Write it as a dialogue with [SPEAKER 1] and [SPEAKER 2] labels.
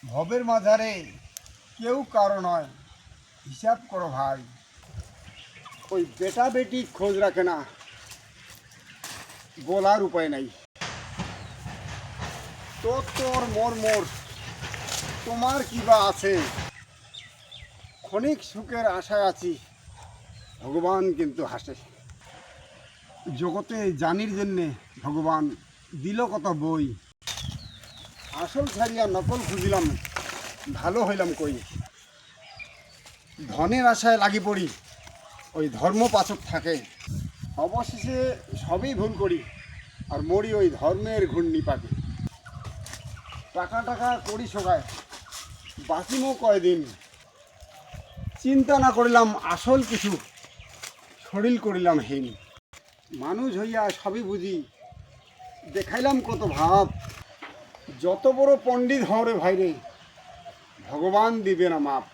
[SPEAKER 1] ভবের মাঝারে কেউ কারো নয়, হিসাব করো ভাই। ওই বেটা বেটি খোঁজ রাখে না, বলার উপায় নাই। তোর তোর মোর মোর, তোমার কি বা আছে? ক্ষণিক সুখের আশায় আছি, ভগবান কিন্তু হাসে। জগতে জানির জন্যে ভগবান দিল কত বই, আসল ছাড়িয়া নকল খুঁজিলাম, ভালো হইলাম কই। ধনের আশায় লাগি পড়ি, ওই ধর্ম পাচক থাকে। অবশেষে সবই ভুল করি, আর মরি ওই ধর্মের ঘূর্ণি পাকে। টাকা টাকা করি সবাই, বাঁচিমও কয়দিন। চিন্তা না করিলাম আসল কিছু, শরীর করিলাম হীন। মানুষ হইয়া সবই বুঝি, দেখাইলাম কত ভাব। যত বড় পণ্ডিত হও রে ভাইরে, ভগবান দিবে না মাপ।